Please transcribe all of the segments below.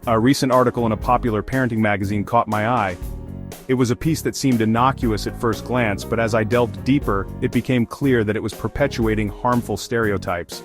A recent article in a popular parenting magazine caught my eye. It was a piece that seemed innocuous at first glance, but as I delved deeper, it became clear that it was perpetuating harmful stereotypes.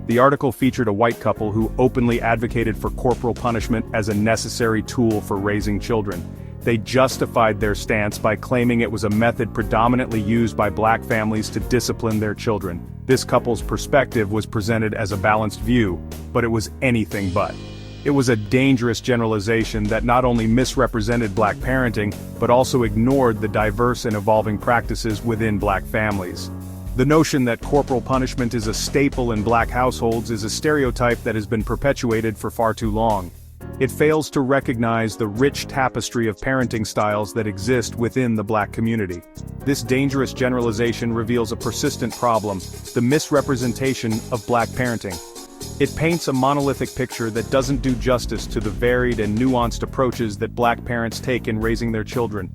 The article featured a white couple who openly advocated for corporal punishment as a necessary tool for raising children. They justified their stance by claiming it was a method predominantly used by black families to discipline their children. This couple's perspective was presented as a balanced view, but it was anything but. It was a dangerous generalization that not only misrepresented black parenting, but also ignored the diverse and evolving practices within black families. The notion that corporal punishment is a staple in black households is a stereotype that has been perpetuated for far too long. It fails to recognize the rich tapestry of parenting styles that exist within the black community. This dangerous generalization reveals a persistent problem: the misrepresentation of black parenting. It paints a monolithic picture that doesn't do justice to the varied and nuanced approaches that black parents take in raising their children.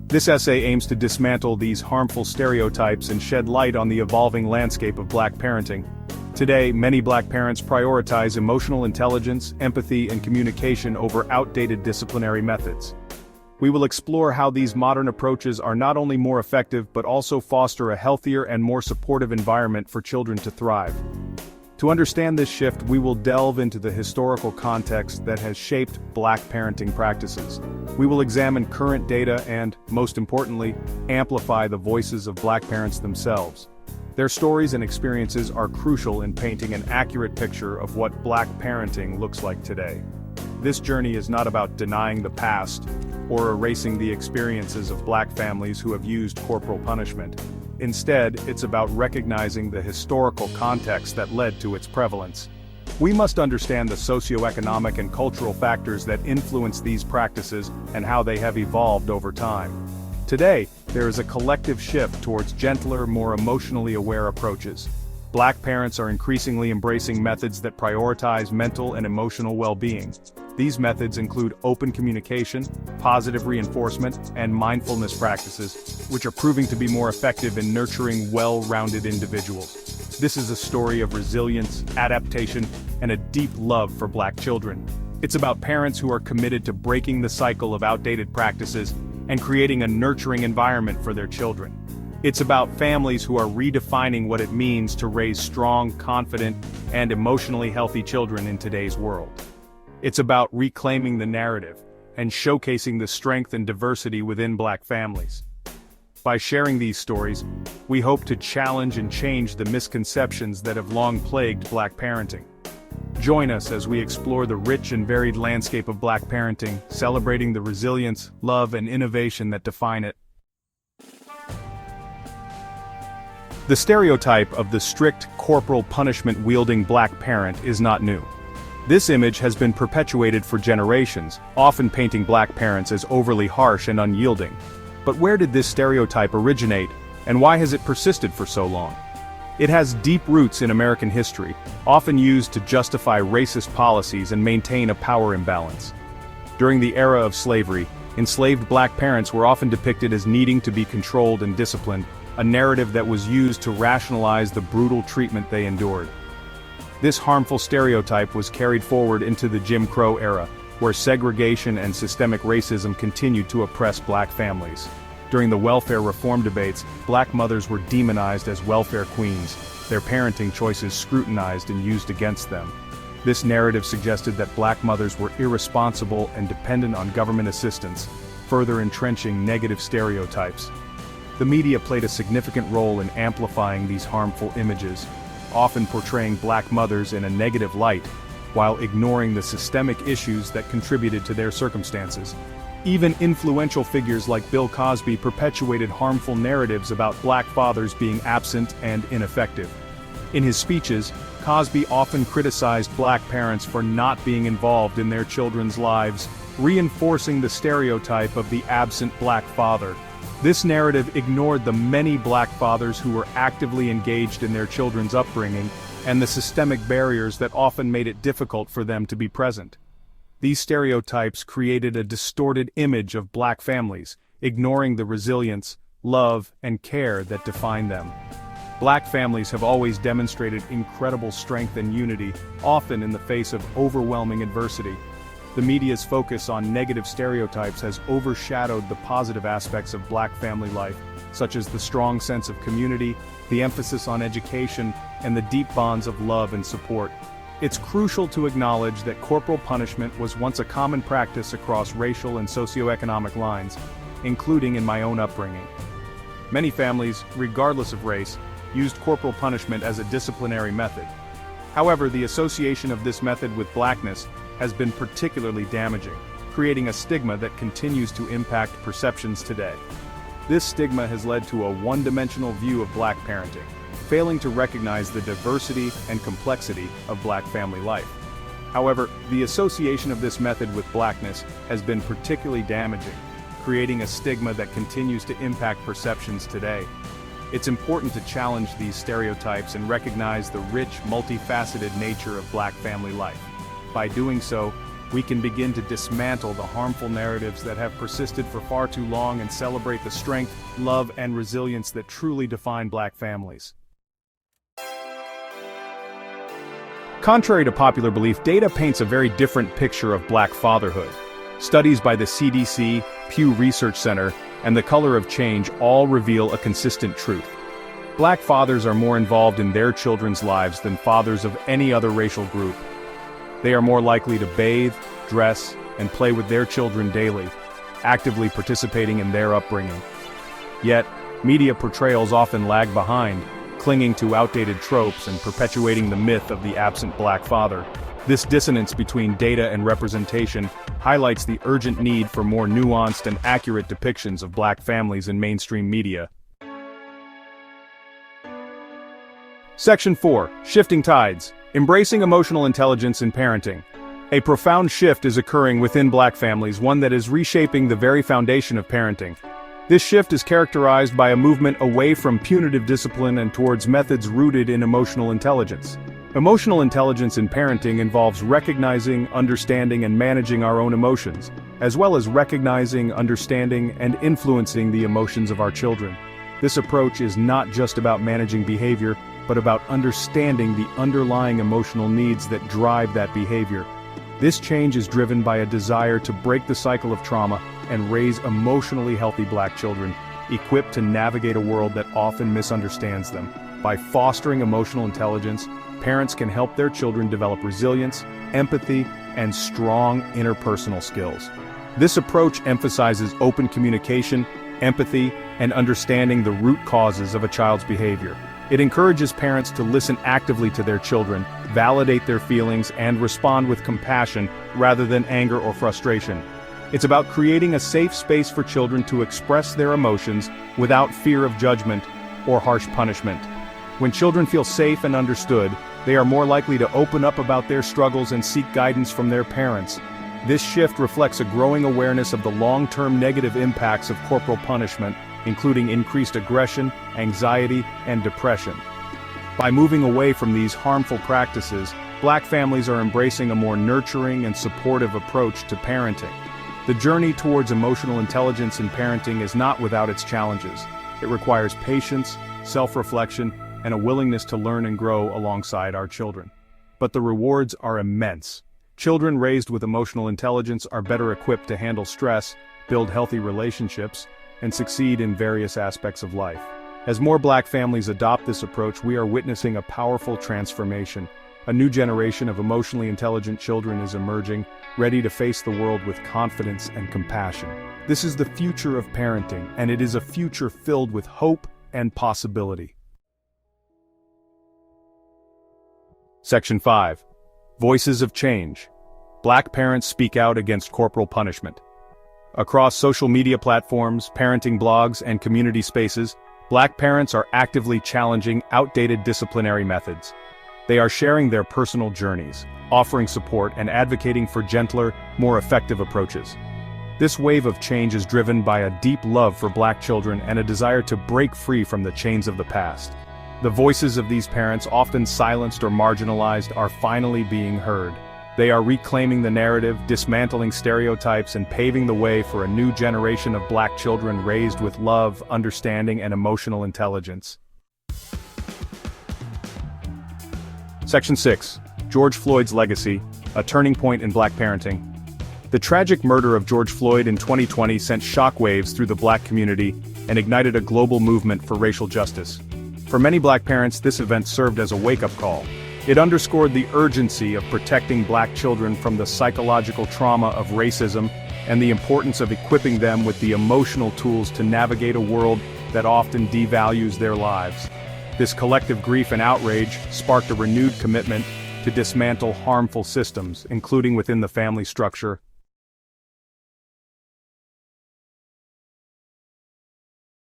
This essay aims to dismantle these harmful stereotypes and shed light on the evolving landscape of black parenting. Today, many black parents prioritize emotional intelligence, empathy, and communication over outdated disciplinary methods. We will explore how these modern approaches are not only more effective but also foster a healthier and more supportive environment for children to thrive. To understand this shift, we will delve into the historical context that has shaped black parenting practices. We will examine current data and, most importantly, amplify the voices of black parents themselves. Their stories and experiences are crucial in painting an accurate picture of what black parenting looks like today. This journey is not about denying the past or erasing the experiences of black families who have used corporal punishment. Instead, it's about recognizing the historical context that led to its prevalence. We must understand the socioeconomic and cultural factors that influence these practices and how they have evolved over time. Today, there is a collective shift towards gentler, more emotionally aware approaches. Black parents are increasingly embracing methods that prioritize mental and emotional well-being. These methods include open communication, positive reinforcement, and mindfulness practices, which are proving to be more effective in nurturing well-rounded individuals. This is a story of resilience, adaptation, and a deep love for black children. It's about parents who are committed to breaking the cycle of outdated practices and creating a nurturing environment for their children. It's about families who are redefining what it means to raise strong, confident, and emotionally healthy children in today's world. It's about reclaiming the narrative and showcasing the strength and diversity within black families. By sharing these stories, we hope to challenge and change the misconceptions that have long plagued black parenting. Join us as we explore the rich and varied landscape of black parenting, celebrating the resilience, love, and innovation that define it. The stereotype of the strict, corporal punishment-wielding black parent is not new. This image has been perpetuated for generations, often painting black parents as overly harsh and unyielding. But where did this stereotype originate, and why has it persisted for so long? It has deep roots in American history, often used to justify racist policies and maintain a power imbalance. During the era of slavery, enslaved black parents were often depicted as needing to be controlled and disciplined, a narrative that was used to rationalize the brutal treatment they endured. This harmful stereotype was carried forward into the Jim Crow era, where segregation and systemic racism continued to oppress black families. During the welfare reform debates, black mothers were demonized as welfare queens, their parenting choices scrutinized and used against them. This narrative suggested that black mothers were irresponsible and dependent on government assistance, further entrenching negative stereotypes. The media played a significant role in amplifying these harmful images, often portraying black mothers in a negative light, while ignoring the systemic issues that contributed to their circumstances. Even influential figures like Bill Cosby perpetuated harmful narratives about black fathers being absent and ineffective. In his speeches, Cosby often criticized black parents for not being involved in their children's lives, reinforcing the stereotype of the absent black father. This narrative ignored the many black fathers who were actively engaged in their children's upbringing, and the systemic barriers that often made it difficult for them to be present. These stereotypes created a distorted image of black families, ignoring the resilience, love, and care that define them. Black families have always demonstrated incredible strength and unity, often in the face of overwhelming adversity. The media's focus on negative stereotypes has overshadowed the positive aspects of Black family life, such as the strong sense of community, the emphasis on education, and the deep bonds of love and support. It's crucial to acknowledge that corporal punishment was once a common practice across racial and socioeconomic lines, including in my own upbringing. Many families, regardless of race, used corporal punishment as a disciplinary method. However, the association of this method with Blackness has been particularly damaging, creating a stigma that continues to impact perceptions today. This stigma has led to a one-dimensional view of Black parenting, failing to recognize the diversity and complexity of Black family life. However, the association of this method with Blackness has been particularly damaging, creating a stigma that continues to impact perceptions today. It's important to challenge these stereotypes and recognize the rich, multifaceted nature of Black family life. By doing so, we can begin to dismantle the harmful narratives that have persisted for far too long and celebrate the strength, love, and resilience that truly define Black families. Contrary to popular belief, data paints a very different picture of Black fatherhood. Studies by the CDC, Pew Research Center, and the Color of Change all reveal a consistent truth. Black fathers are more involved in their children's lives than fathers of any other racial group. They are more likely to bathe, dress, and play with their children daily, actively participating in their upbringing. Yet, media portrayals often lag behind, clinging to outdated tropes and perpetuating the myth of the absent Black father. This dissonance between data and representation highlights the urgent need for more nuanced and accurate depictions of Black families in mainstream media. Section 4. Shifting Tides. Embracing emotional intelligence in parenting. A profound shift is occurring within Black families, one that is reshaping the very foundation of parenting. This shift is characterized by a movement away from punitive discipline and towards methods rooted in emotional intelligence. Emotional intelligence in parenting involves recognizing, understanding, and managing our own emotions, as well as recognizing, understanding, and influencing the emotions of our children. This approach is not just about managing behavior, but about understanding the underlying emotional needs that drive that behavior. This change is driven by a desire to break the cycle of trauma and raise emotionally healthy Black children, equipped to navigate a world that often misunderstands them. By fostering emotional intelligence, parents can help their children develop resilience, empathy, and strong interpersonal skills. This approach emphasizes open communication, empathy, and understanding the root causes of a child's behavior. It encourages parents to listen actively to their children, validate their feelings, and respond with compassion rather than anger or frustration. It's about creating a safe space for children to express their emotions without fear of judgment or harsh punishment. When children feel safe and understood, they are more likely to open up about their struggles and seek guidance from their parents. This shift reflects a growing awareness of the long-term negative impacts of corporal punishment, including increased aggression, anxiety, and depression. By moving away from these harmful practices, Black families are embracing a more nurturing and supportive approach to parenting. The journey towards emotional intelligence in parenting is not without its challenges. It requires patience, self-reflection, and a willingness to learn and grow alongside our children. But the rewards are immense. Children raised with emotional intelligence are better equipped to handle stress, build healthy relationships, and succeed in various aspects of life. As more Black families adopt this approach, we are witnessing a powerful transformation. A new generation of emotionally intelligent children is emerging, ready to face the world with confidence and compassion. This is the future of parenting, and it is a future filled with hope and possibility. Section 5. Voices of Change. Black parents speak out against corporal punishment. Across social media platforms, parenting blogs, and community spaces, Black parents are actively challenging outdated disciplinary methods. They are sharing their personal journeys, offering support, and advocating for gentler, more effective approaches. This wave of change is driven by a deep love for Black children and a desire to break free from the chains of the past. The voices of these parents, often silenced or marginalized, are finally being heard. They are reclaiming the narrative, dismantling stereotypes, and paving the way for a new generation of Black children raised with love, understanding, and emotional intelligence. Section 6. George Floyd's Legacy, a Turning Point in Black Parenting. The tragic murder of George Floyd in 2020 sent shockwaves through the black community and ignited a global movement for racial justice. For many black parents, this event served as a wake-up call. It underscored the urgency of protecting black children from the psychological trauma of racism and the importance of equipping them with the emotional tools to navigate a world that often devalues their lives. This collective grief and outrage sparked a renewed commitment to dismantle harmful systems, including within the family structure,